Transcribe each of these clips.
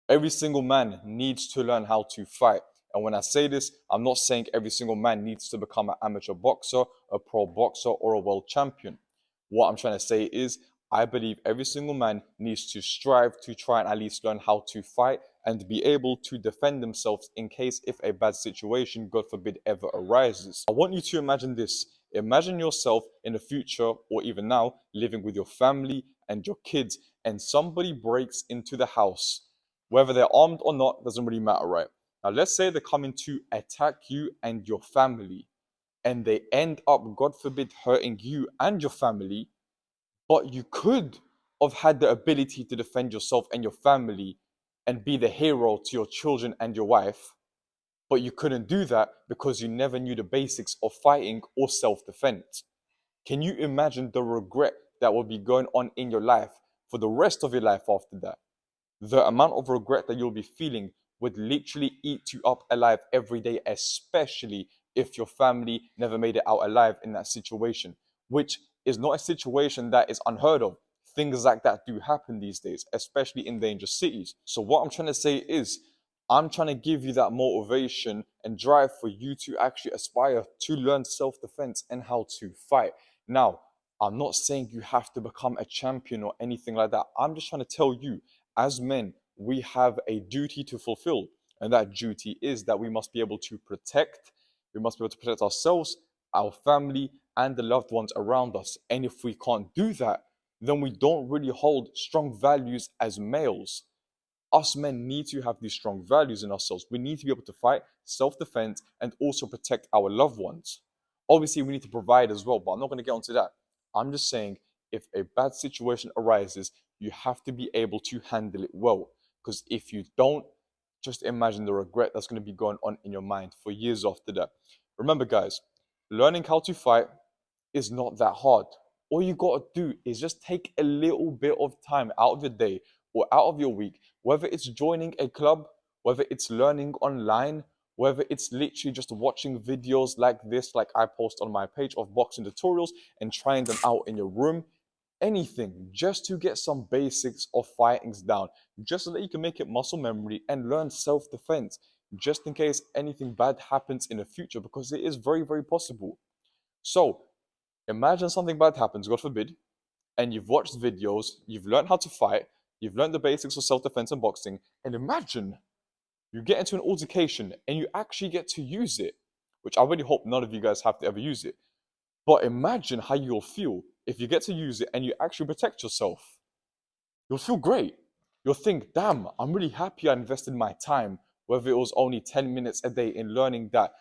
Every single man needs to learn how to fight. And when I say this, I'm not saying every single man needs to become an amateur boxer, a pro boxer, or a world champion. What I'm trying to say is, I believe every single man needs to strive to try and at least learn how to fight and be able to defend themselves in case if a bad situation, God forbid, ever arises. I want you to imagine this. Imagine yourself in the future or even now living with your family and your kids, and somebody breaks into the house. Whether they're armed or not doesn't really matter, right? Now, let's say they're coming to attack you and your family, and they end up, God forbid, hurting you and your family, but you could have had the ability to defend yourself and your family and be the hero to your children and your wife, but you couldn't do that because you never knew the basics of fighting or self-defense. Can you imagine the regret that will be going on in your life for the rest of your life after that? The amount of regret that you'll be feeling would literally eat you up alive every day, especially if your family never made it out alive in that situation, which is not a situation that is unheard of. Things like that do happen these days, especially in dangerous cities. So, what I'm trying to say is, I'm trying to give you that motivation and drive for you to actually aspire to learn self defense and how to fight. Now, I'm not saying you have to become a champion or anything like that. I'm just trying to tell you, as men, we have a duty to fulfill. And that duty is that we must be able to protect, we must be able to protect ourselves, our family, and the loved ones around us. And if we can't do that, then we don't really hold strong values as males. Us men need to have these strong values in ourselves. We need to be able to fight, self defense, and also protect our loved ones. Obviously, we need to provide as well, but I'm not going to get onto that. I'm just saying, if a bad situation arises, you have to be able to handle it well. Because if you don't, just imagine the regret that's going to be going on in your mind for years after that. Remember, guys, learning how to fight is not that hard. All you got to do is just take a little bit of time out of your day or out of your week, whether it's joining a club, whether it's learning online, whether it's literally just watching videos like this, like I post on my page of boxing tutorials and trying them out in your room. Anything just to get some basics of fightings down, just so that you can make it muscle memory and learn self defense, just in case anything bad happens in the future, because it is very, very possible. So, imagine something bad happens, God forbid, and you've watched videos, you've learned how to fight, you've learned the basics of self defense and boxing, and imagine you get into an altercation and you actually get to use it, which I really hope none of you guys have to ever use it. But imagine how you'll feel if you get to use it and you actually protect yourself. You'll feel great. You'll think, damn, I'm really happy I invested my time, whether it was only 10 minutes a day in learning that,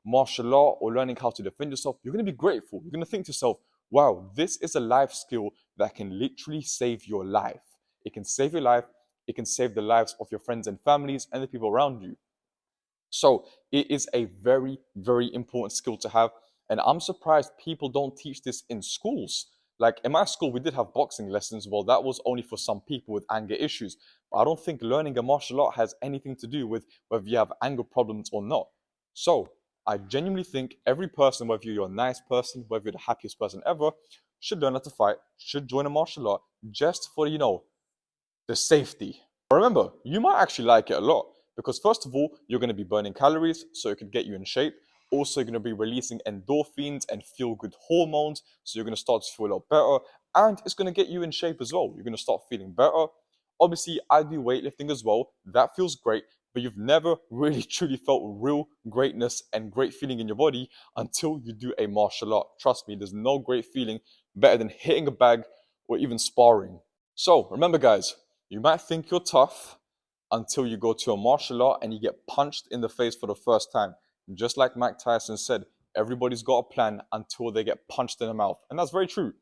martial law or learning how to defend yourself. You're going to be grateful. You're going to think to yourself, wow, this is a life skill that can literally save your life. It can save your life. It can save the lives of your friends and families and the people around you. So it is a very, very important skill to have. And I'm surprised people don't teach this in schools. Like in my school, we did have boxing lessons. Well, that was only for some people with anger issues. But I don't think learning a martial art has anything to do with whether you have anger problems or not. So I genuinely think every person, whether you're a nice person, whether you're the happiest person ever, should learn how to fight, should join a martial art just for, the safety. But remember, you might actually like it a lot because, first of all, you're going to be burning calories, so it could get you in shape. Also, you're going to be releasing endorphins and feel good hormones, so you're going to start to feel a lot better. And it's going to get you in shape as well. You're going to start feeling better. Obviously, I do weightlifting as well. That feels great, but you've never really truly felt real greatness and great feeling in your body until you do a martial art. Trust me, there's no great feeling better than hitting a bag or even sparring. So, remember, guys, you might think you're tough until you go to a martial art and you get punched in the face for the first time. Just like Mike Tyson said, everybody's got a plan until they get punched in the mouth. And that's very true.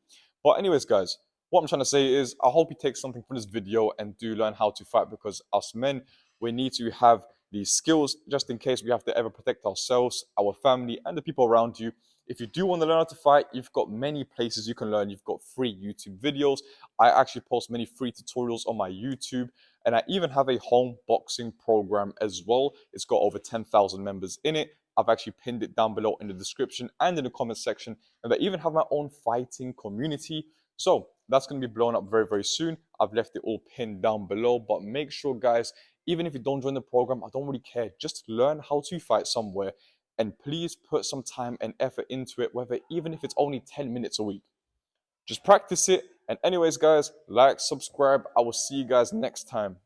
But anyways, guys, what I'm trying to say is I hope you take something from this video and do learn how to fight, because us men, we need to have these skills just in case we have to ever protect ourselves, our family, and the people around you. If you do want to learn how to fight, you've got many places you can learn. You've got free YouTube videos. I actually post many free tutorials on my YouTube, and I even have a home boxing program as well. It's got over 10,000 members in it. I've actually pinned it down below in the description and in the comment section. And I even have my own fighting community. So that's going to be blown up very, very soon. I've left it all pinned down below. But make sure, guys, even if you don't join the program, I don't really care. Just learn how to fight somewhere, and please put some time and effort into it, whether even if it's only 10 minutes a week. Just practice it. And anyways, guys, like, subscribe. I will see you guys next time.